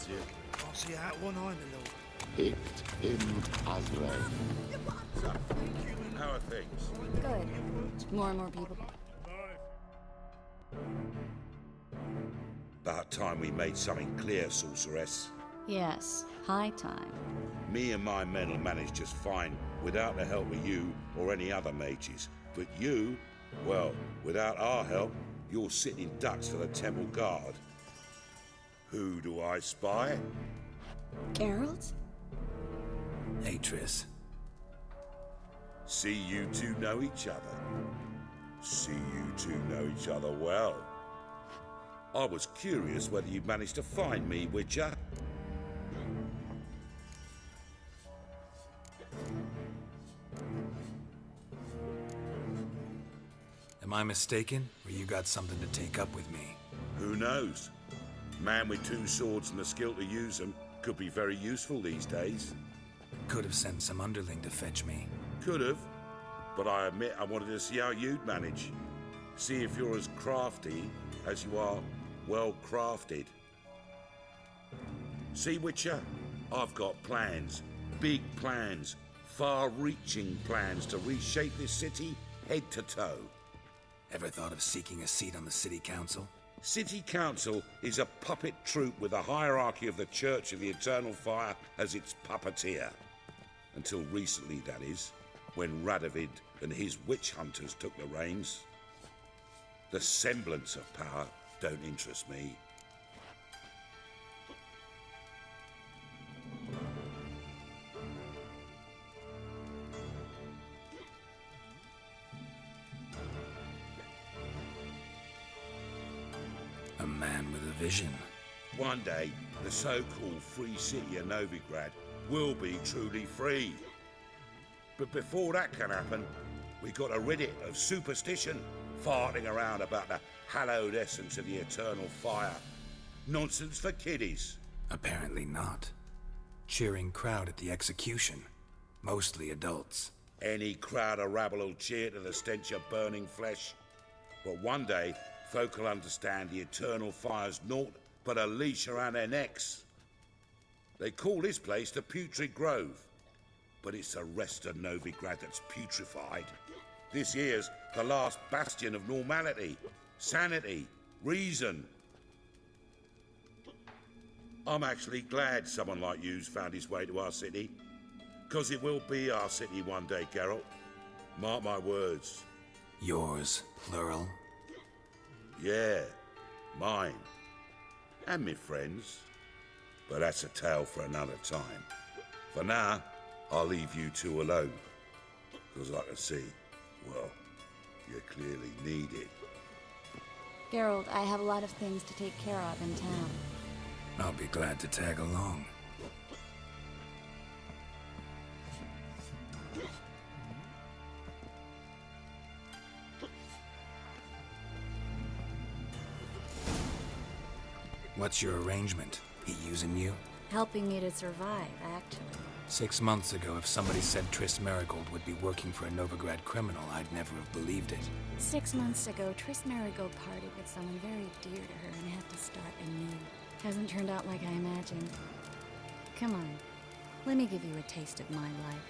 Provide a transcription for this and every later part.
finds you. I'll see out one eye, my lord. Picked him Azrael. So, how are things? Good. More and more people. About time we made something clear, sorceress. Yes, high time. Me and my men will manage just fine without the help of you or any other mages. But you, well, without our help, you're sitting ducks for the temple guard. Who do I spy? Geralt? Hey, Triss. See you two know each other. See you two know each other well. I was curious whether you managed to find me, Witcher. Am I mistaken, or you got something to take up with me? Who knows? Man with two swords and the skill to use them could be very useful these days. Could have sent some underling to fetch me. Could have, but I admit I wanted to see how you'd manage. See if you're as crafty as you are well crafted. See, Witcher, I've got plans, big plans, far-reaching plans to reshape this city head to toe. Ever thought of seeking a seat on the city council? City Council is a puppet troupe with a hierarchy of the Church of the Eternal Fire as its puppeteer. Until recently, that is, when Radovid and his witch hunters took the reins. The semblance of power don't interest me. A man with a vision. One day, the so-called free city of Novigrad will be truly free. But before that can happen, we got to rid it of superstition, farting around about the hallowed essence of the eternal fire. Nonsense for kiddies. Apparently not. Cheering crowd at the execution. Mostly adults. Any crowd of rabble will cheer to the stench of burning flesh. But one day, folk will understand the eternal fire's naught but a leash around their necks. They call this place the Putrid Grove, but it's the rest of Novigrad that's putrefied. This here's the last bastion of normality, sanity, reason. I'm actually glad someone like you's found his way to our city, because it will be our city one day, Geralt. Mark my words. Yours, plural. Yeah, mine. And me friends. But that's a tale for another time. For now, I'll leave you two alone. Because I can see, well, you clearly need it. Geralt, I have a lot of things to take care of in town. I'll be glad to tag along. What's your arrangement? He using you? Helping me to survive, actually. 6 months ago, if somebody said Triss Merigold would be working for a Novigrad criminal, I'd never have believed it. 6 months ago, Triss Merigold partied with someone very dear to her and had to start anew. Hasn't turned out like I imagined. Come on, let me give you a taste of my life.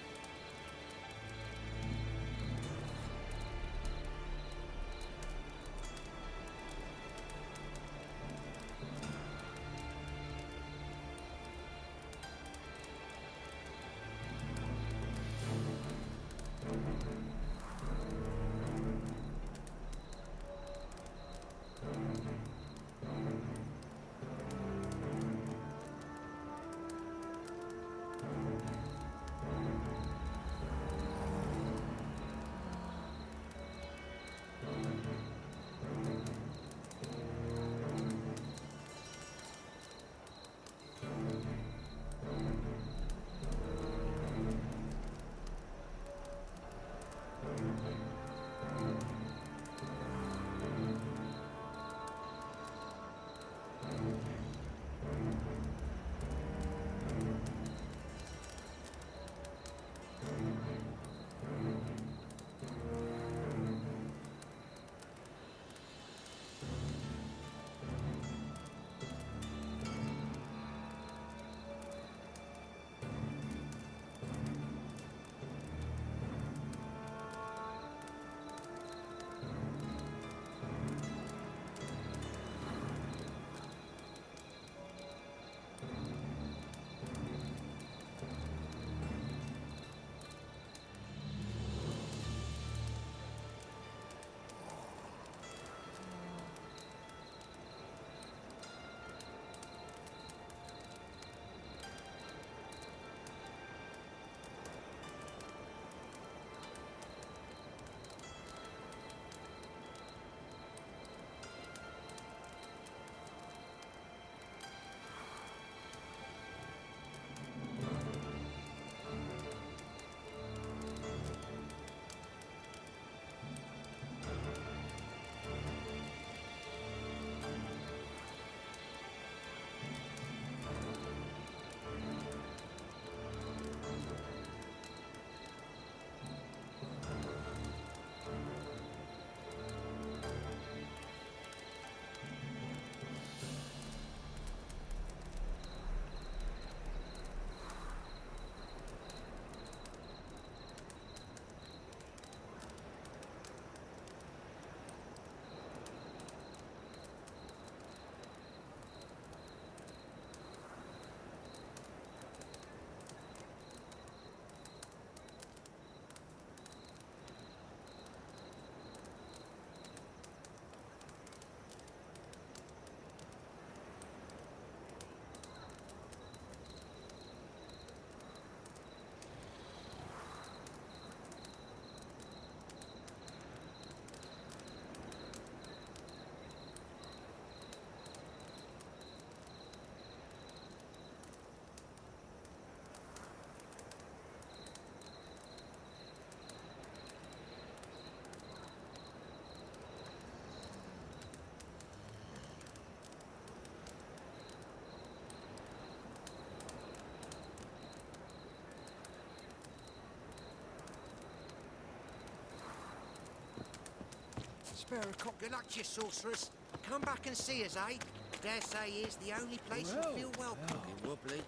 Sparrowcock, good luck to you, sorceress. Come back and see us, eh? Dare say here's the only place you feel welcome. Fucking wobbly.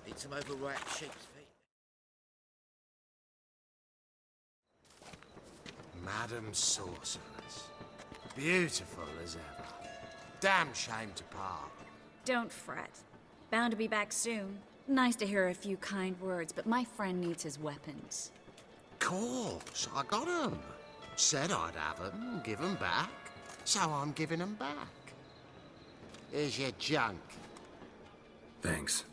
Need some overripe sheep's feet. Madam Sorceress. Beautiful as ever. Damn shame to part. Don't fret. Bound to be back soon. Nice to hear a few kind words, but my friend needs his weapons. Course, I got 'em. Said I'd have 'em, give 'em back. So I'm giving 'em back. Here's your junk. Thanks.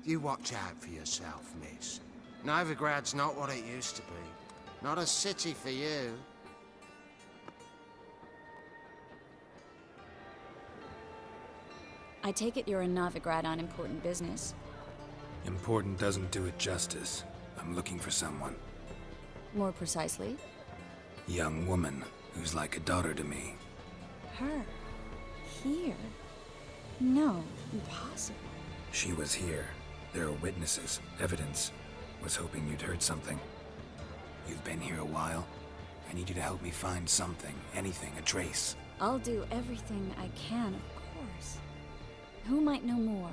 You watch out for yourself, miss. Novigrad's not what it used to be. Not a city for you. I take it you're in Novigrad on important business. Important doesn't do it justice. I'm looking for someone. More precisely, Young woman who's like a daughter to me. her. Here? No, impossible. She was here. There are witnesses, evidence. Was hoping you'd heard something. You've been here a while. I need you to help me find something, anything, a trace. I'll do everything I can, of course. Who might know more?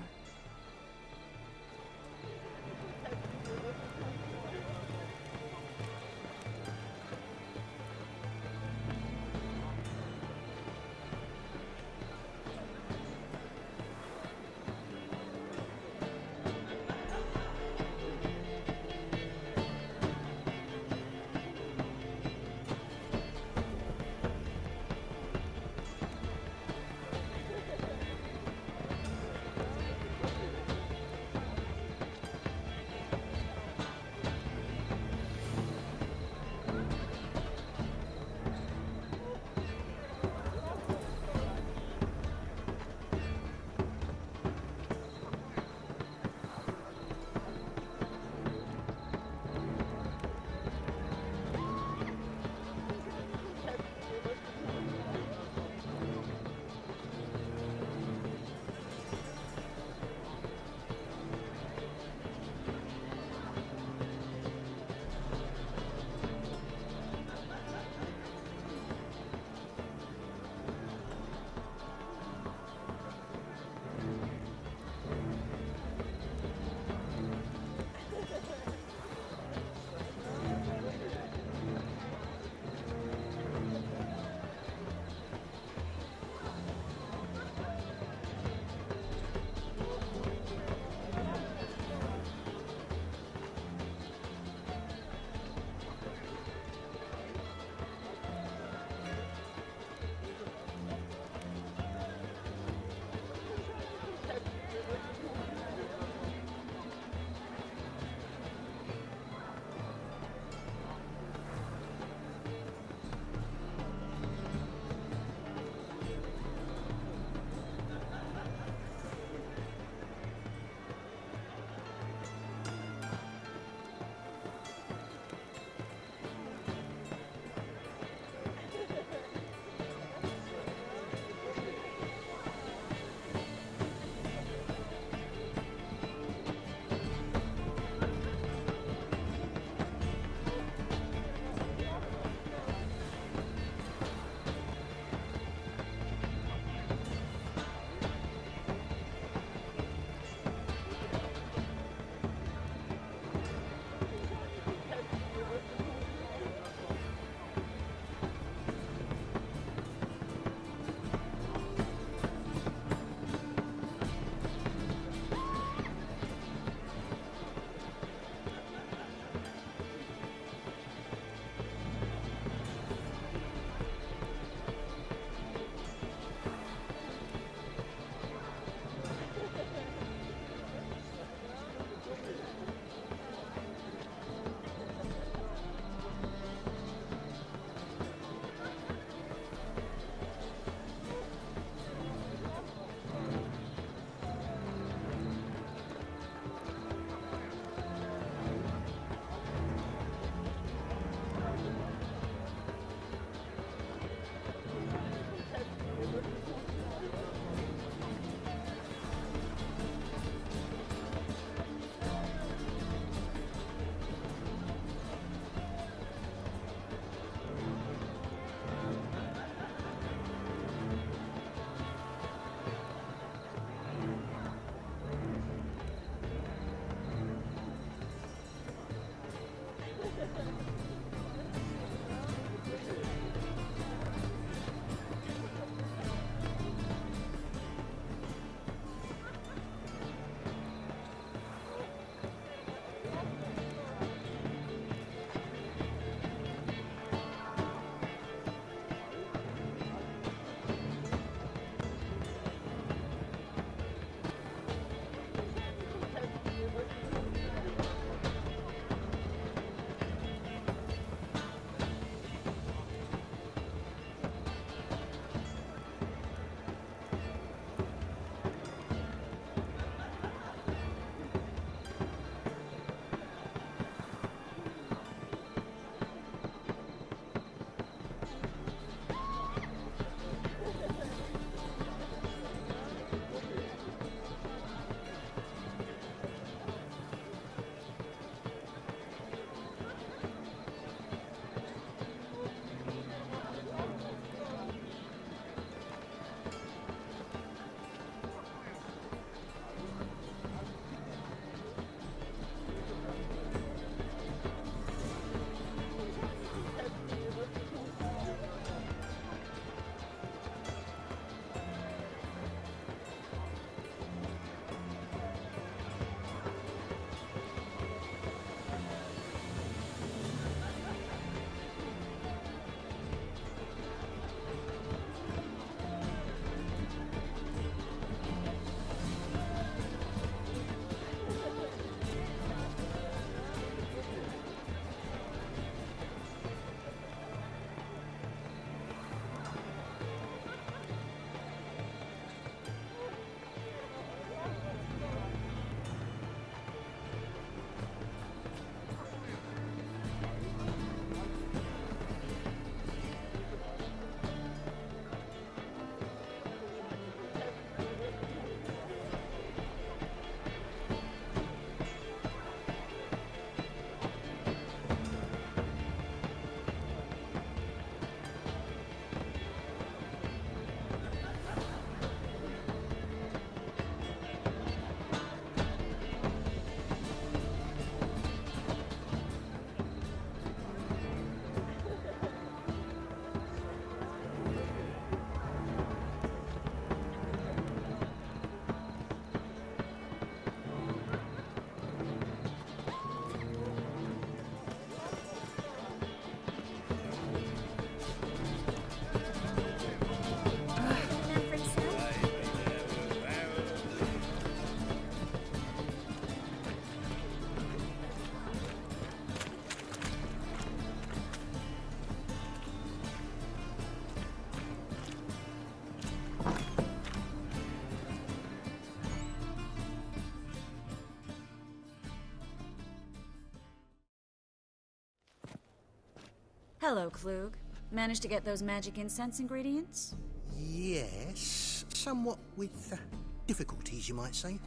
Hello, Klug. Managed to get those magic incense ingredients? Yes, somewhat with difficulties, you might say.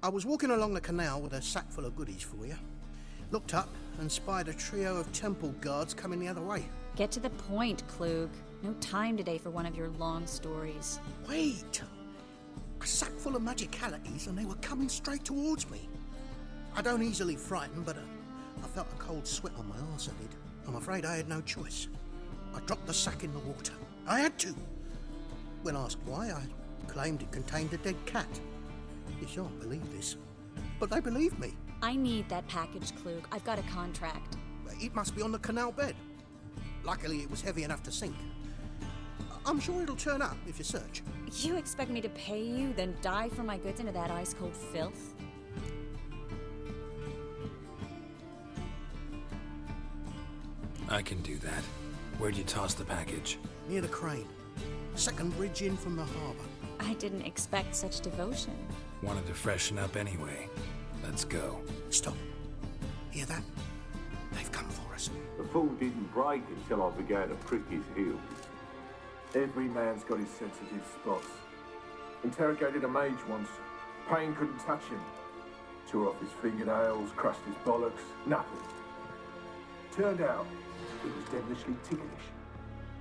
I was walking along the canal with a sack full of goodies for you. Looked up and spied a trio of temple guards coming the other way. Get to the point, Klug. No time today for one of your long stories. Wait! A sack full of magicalities and they were coming straight towards me. I don't easily frighten, but I felt a cold sweat on my arse, I did. I'm afraid I had no choice. I dropped the sack in the water. I had to. When asked why, I claimed it contained a dead cat. You shan't believe this, but they believed me. I need that package, Klug. I've got a contract. It must be on the canal bed. Luckily, it was heavy enough to sink. I'm sure it'll turn up if you search. You expect me to pay you, then dive for my goods into that ice-cold filth? I can do that. Where'd you toss the package? Near the crane. Second bridge in from the harbour. I didn't expect such devotion. Wanted to freshen up anyway. Let's go. Stop. Hear that? They've come for us. The fool didn't break until I began to prick his heels. Every man's got his sensitive spots. Interrogated a mage once. Pain couldn't touch him. Tore off his fingernails, crushed his bollocks, nothing. Turned out, he was devilishly ticklish.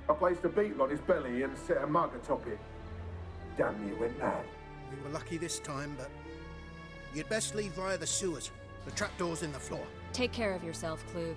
I placed a beetle on his belly and set a mug atop it. Damn near went mad. We were lucky this time, but you'd best leave via the sewers. The trapdoor's in the floor. Take care of yourself, Klug.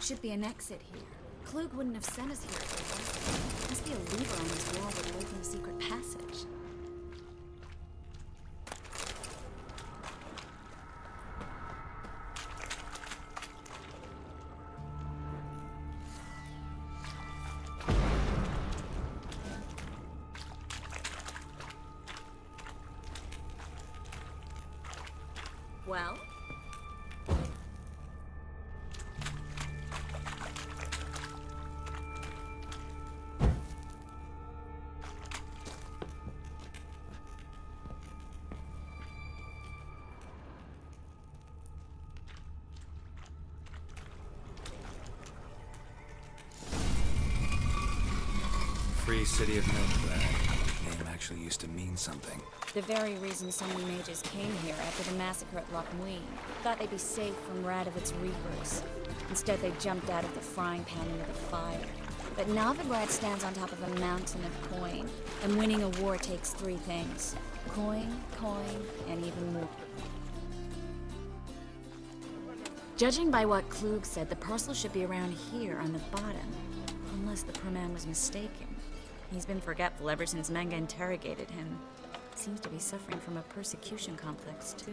Should be an exit here. Klug wouldn't have sent us here for us. Must be a lever on this wall that will open a secret passage. Well? Free City of Milkbag. Name actually used to mean something. The very reason so many mages came here after the massacre at Loch Muin. Thought they'd be safe from Radovic's reapers. Instead, they jumped out of the frying pan into the fire. But Novigrad stands on top of a mountain of coin, and winning a war takes three things. Coin, and even more. Judging by what Klug said, the parcel should be around here on the bottom. Unless the poor man was mistaken. He's been forgetful ever since Menge interrogated him. Seems to be suffering from a persecution complex, too.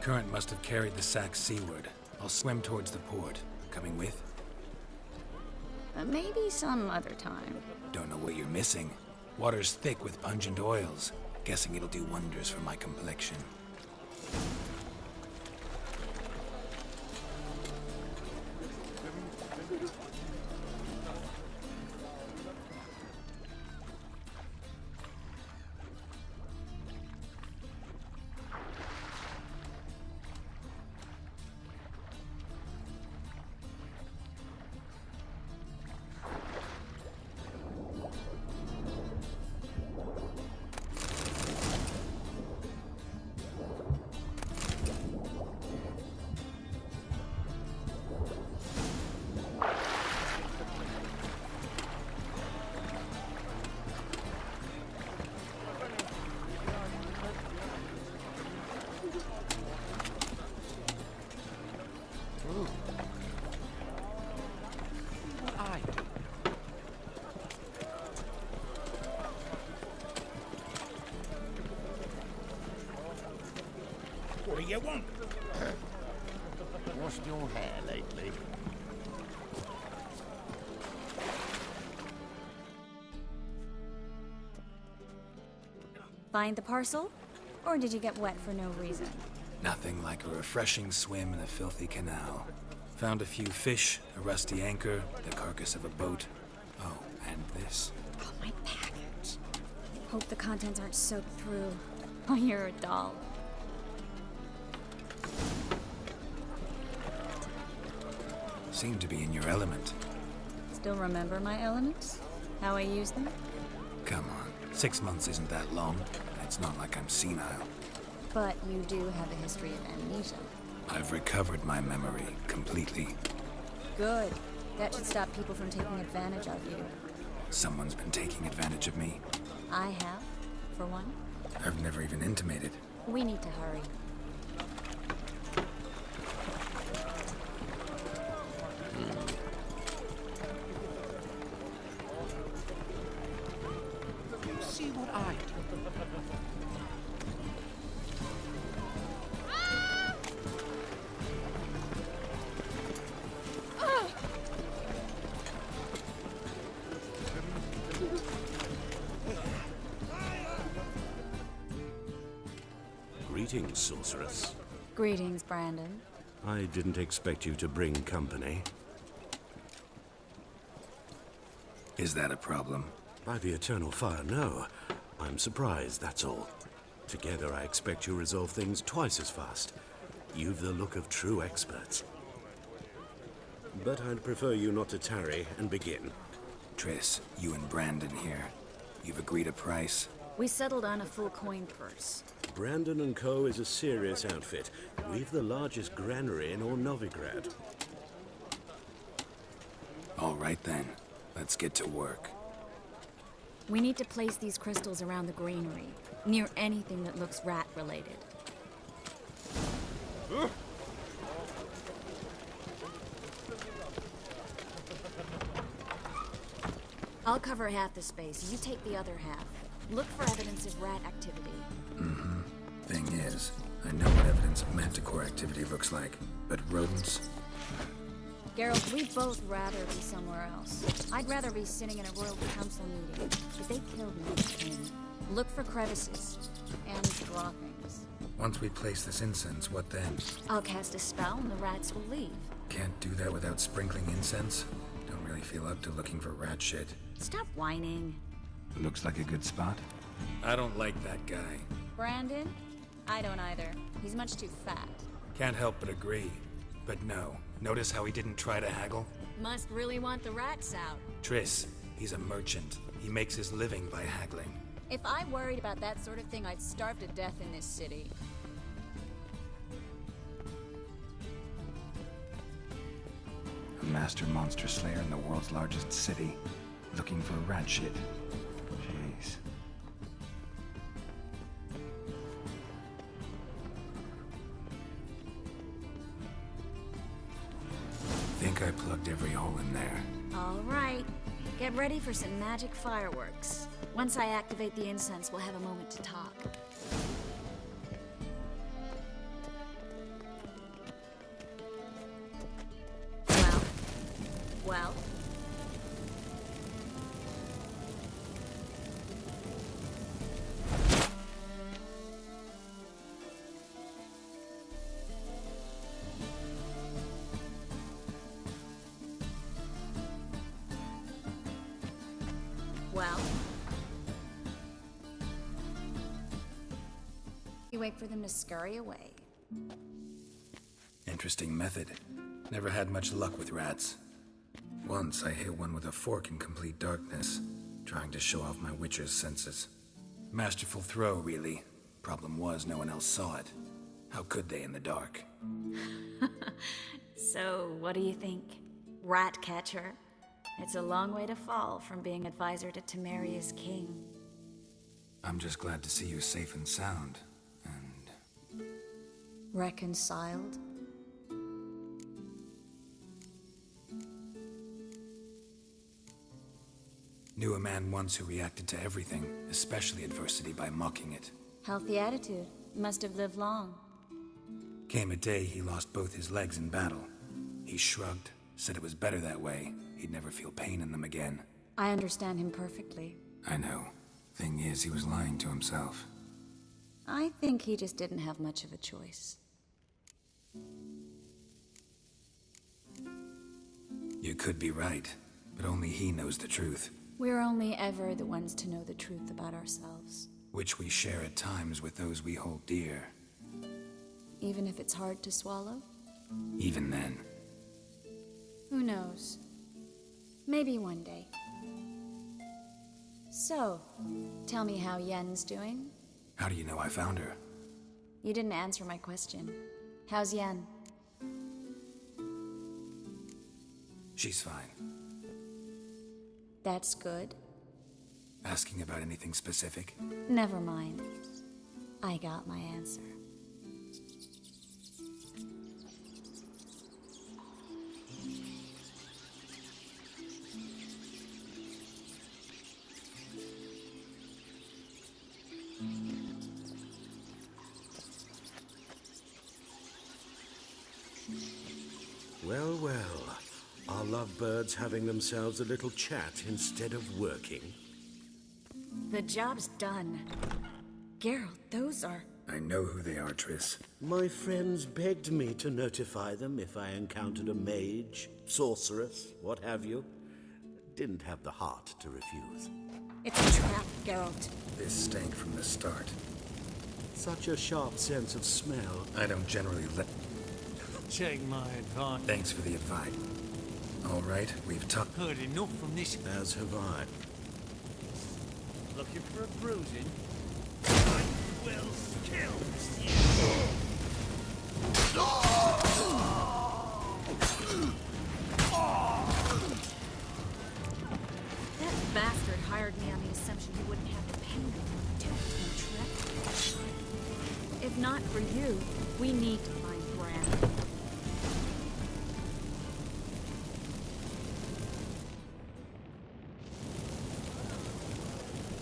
Current must have carried the sack seaward. I'll swim towards the port. Coming with? Maybe some other time. Don't know what you're missing. Water's thick with pungent oils. Guessing it'll do wonders for my complexion. you want? Washed your hair lately? Find the parcel? Or did you get wet for no reason? Nothing like a refreshing swim in a filthy canal. Found a few fish, a rusty anchor, the carcass of a boat. Oh, and this. Oh, my package. Hope the contents aren't soaked through. Oh, you're a doll. Seem to be in your element. Still remember my elements? How I use them? Come on, 6 months isn't that long. It's not like I'm senile. But you do have a history of amnesia. I've recovered my memory completely. Good. That should stop people from taking advantage of you. Someone's been taking advantage of me. I have, for one. I've never even intimated. We need to hurry. See what I do. Greetings, sorceress. Greetings, Brandon. I didn't expect you to bring company. Is that a problem? By the eternal fire, no. I'm surprised, that's all. Together, I expect you resolve things twice as fast. You've the look of true experts. But I'd prefer you not to tarry and begin. Triss, you and Brandon here. You've agreed a price? We settled on a full coin purse. Brandon & Co. is a serious outfit. We've the largest granary in all Novigrad. All right then. Let's get to work. We need to place these crystals around the granary, near anything that looks rat-related. I'll cover half the space. You take the other half. Look for evidence of rat activity. Mm-hmm. Thing is, I know what evidence of manticore activity looks like, but rodents? Geralt, we'd both rather be somewhere else. I'd rather be sitting in a royal council meeting. If they killed me, King, look for crevices and droppings. Once we place this incense, what then? I'll cast a spell and the rats will leave. Can't do that without sprinkling incense? Don't really feel up to looking for rat shit. Stop whining. Looks like a good spot. I don't like that guy. Brandon? I don't either. He's much too fat. Can't help but agree. But no. Notice how he didn't try to haggle? Must really want the rats out. Triss, he's a merchant. He makes his living by haggling. If I worried about that sort of thing, I'd starve to death in this city. A master monster slayer in the world's largest city. Looking for rat shit. Jeez. Think I plugged every hole in there. All right. Get ready for some magic fireworks. Once I activate the incense, we'll have a moment to talk. Well? Well? You wait for them to scurry away. Interesting method. Never had much luck with rats. Once I hit one with a fork in complete darkness, trying to show off my witcher's senses. Masterful throw, really. Problem was, no one else saw it. How could they in the dark? So, what do you think? Rat catcher? It's a long way to fall from being advisor to Temeria's king. I'm just glad to see you safe and sound. And... reconciled? Knew a man once who reacted to everything, especially adversity, by mocking it. Healthy attitude. Must have lived long. Came a day he lost both his legs in battle. He shrugged, said it was better that way. He'd never feel pain in them again. I understand him perfectly. I know. Thing is, he was lying to himself. I think he just didn't have much of a choice. You could be right, but only he knows the truth. We're only ever the ones to know the truth about ourselves. Which we share at times with those we hold dear. Even if it's hard to swallow? Even then. Who knows? Maybe one day. So, tell me how Yen's doing? How do you know I found her? You didn't answer my question. How's Yen? She's fine. That's good. Asking about anything specific? Never mind. I got my answer. Well, well. Are lovebirds having themselves a little chat instead of working? The job's done. Geralt, those are... I know who they are, Triss. My friends begged me to notify them if I encountered a mage, sorceress, what have you. Didn't have the heart to refuse. It's a trap, Geralt. This stank from the start. Such a sharp sense of smell. I don't generally let... Take my advice. Thanks for the advice. All right, we've talked... Heard enough from this. As have I. Looking for a bruising? I will kill you. That bastard hired me on the assumption he wouldn't have the pain of protect and trap. If not for you, we need to find Bran.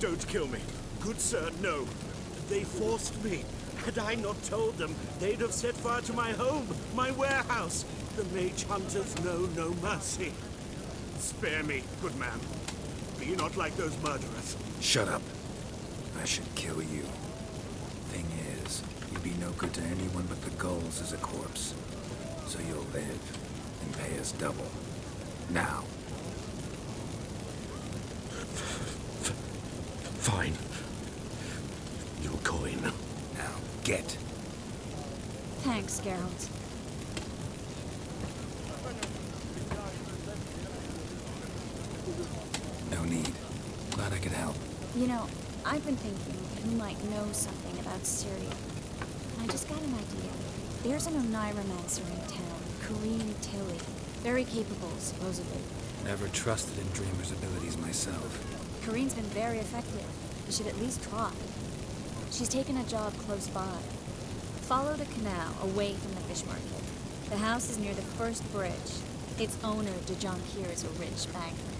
Don't kill me. Good sir, no. They forced me. Had I not told them, they'd have set fire to my home, my warehouse. The mage hunters know no mercy. Spare me, good man. Be not like those murderers. Shut up. I should kill you. Thing is, you'd be no good to anyone but the gulls as a corpse. So you'll live and pay us double. Now. Fine. Your coin. Now, get. Thanks, Geralt. No need. Glad I could help. You know, I've been thinking you might know something about Syria. I just got an idea. There's an Oneiromancer in town, Kareen Tilly. Very capable, supposedly. Never trusted in Dreamer's abilities myself. Kareen's been very effective. You should at least try. She's taken a job close by. Follow the canal away from the fish market. The house is near the first bridge. Its owner, Dejonkir, is a rich banker.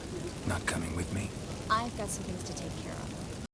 Not coming with me? I've got some things to take care of.